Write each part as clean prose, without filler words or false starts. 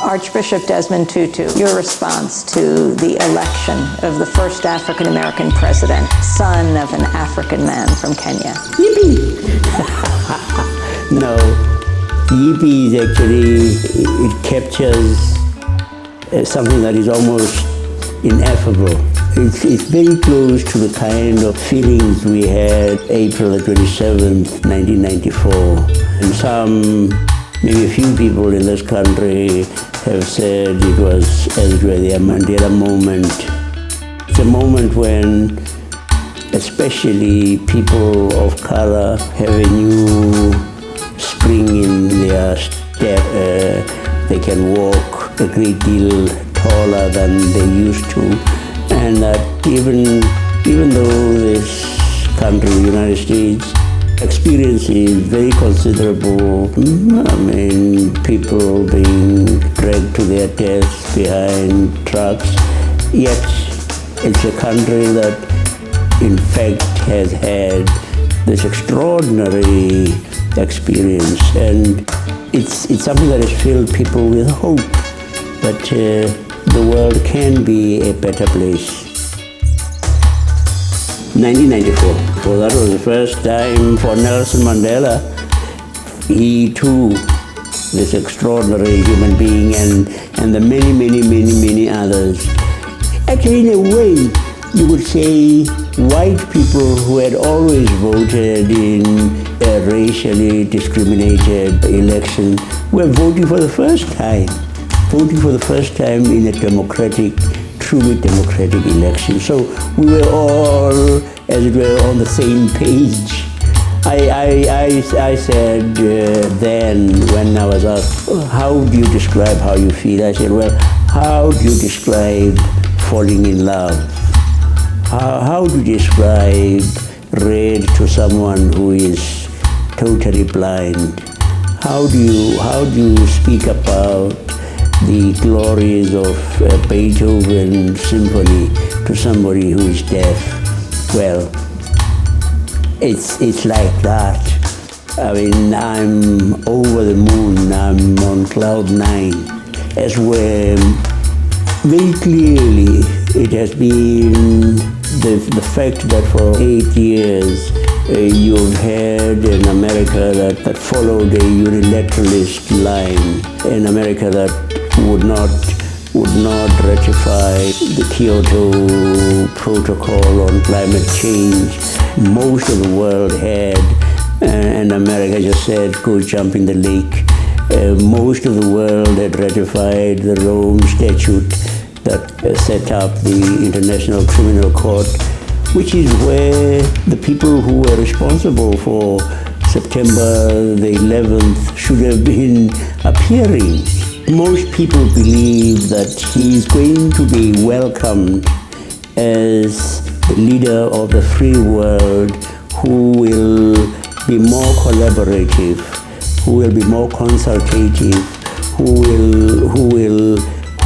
Archbishop Desmond Tutu, your response to the election of the first African-American president, son of an African man from Kenya. Yippee! No, yippee is actually, it captures something that is almost ineffable. It's very close to the kind of feelings we had April the 27th, 1994. And some, maybe a few people in this country have said it was, as it were, the Mandela moment. It's a moment when especially people of color have a new spring in their step. They can walk a great deal taller than they used to. And that even though this country, the United States, experiences very considerable, people being dragged to their deaths behind trucks, yet it's a country that in fact has had this extraordinary experience, and it's something that has filled people with hope that the world can be a better place. 1994, so that was the first time for Nelson Mandela. He too, this extraordinary human being, and the many others. Actually, in a way, you would say white people who had always voted in a racially discriminated election were voting for the first time in a democratic, truly democratic election. So we were all, as it were, on the same page. I said then, when I was asked, how do you describe how you feel? I said, well, how do you describe falling in love? How do you describe red to someone who is totally blind? How do you speak about the glories of Beethoven symphony to somebody who is deaf? Well, it's like that. I mean, I'm over the moon, I'm on cloud 9. As where very clearly it has been the fact that for 8 years you've had an America that followed a unilateralist line, an America that would not ratify the Kyoto Protocol on climate change. Most of the world had, and America just said, go jump in the lake. Most of the world had ratified the Rome Statute that set up the International Criminal Court, which is where the people who were responsible for September the 11th should have been appearing. Most people believe that he is going to be welcomed as the leader of the free world who will be more collaborative, who will be more consultative, who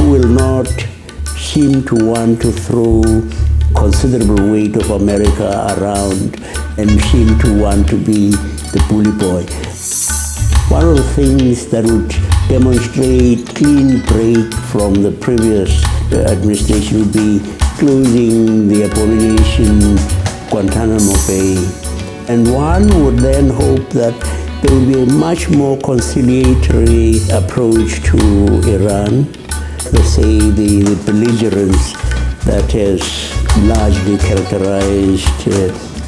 will not seem to want to throw considerable weight of America around and seem to want to be the bully boy. One of the things that would demonstrate clean break from the previous administration would be closing the abomination Guantanamo Bay. And one would then hope that there will be a much more conciliatory approach to Iran. Let's say the belligerence that has largely characterized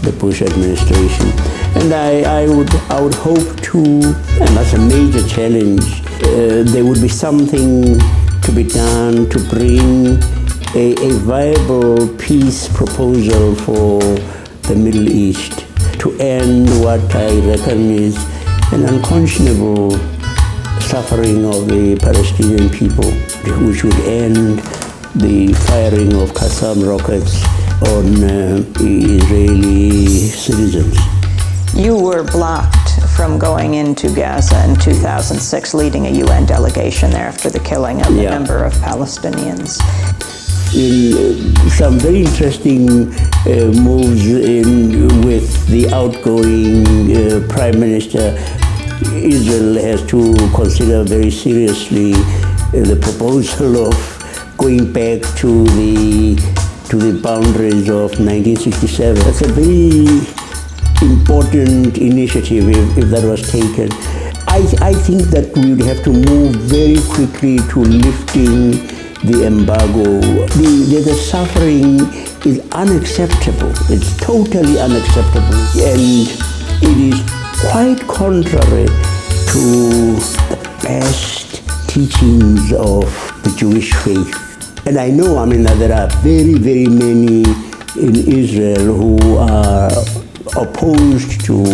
the Bush administration. And I would hope to, and that's a major challenge, there would be something to be done to bring a viable peace proposal for the Middle East, to end what I reckon is an unconscionable suffering of the Palestinian people, which would end the firing of Qassam rockets on Israeli citizens. You were blocked from going into Gaza in 2006, leading a UN delegation there after the killing of a number of Palestinians. Some very interesting moves with the outgoing Prime Minister. Israel has to consider very seriously the proposal of going back to the boundaries of 1967. That's a very important initiative if that was taken. I think that we would have to move very quickly to lifting the embargo. The suffering is unacceptable. It's totally unacceptable. And it is quite contrary to the best teachings of the Jewish faith. And I know, there are very, very many in Israel who are opposed to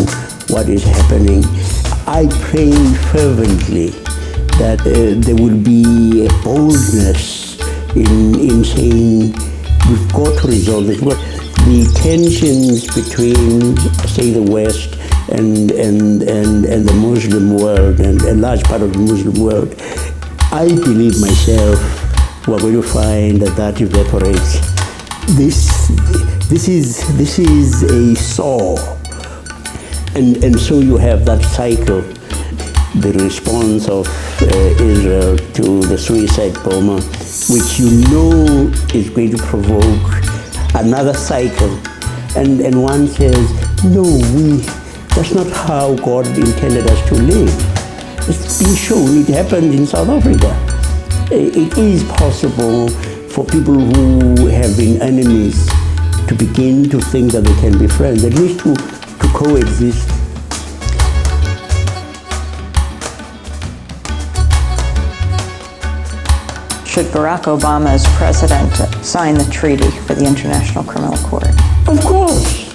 what is happening. I pray fervently that there will be a boldness in saying we've got to resolve this. The tensions between, say, the West and the Muslim world, and a large part of the Muslim world, I believe myself we're going to find that evaporates. This is a saw. And so you have that cycle, the response of Israel to the suicide bomber, which you know is going to provoke another cycle. And one says, no, that's not how God intended us to live. It's been shown, it happened in South Africa. It is possible for people who have been enemies to begin to think that they can be friends, at least to coexist. Should Barack Obama, as president, sign the treaty for the International Criminal Court? Of course.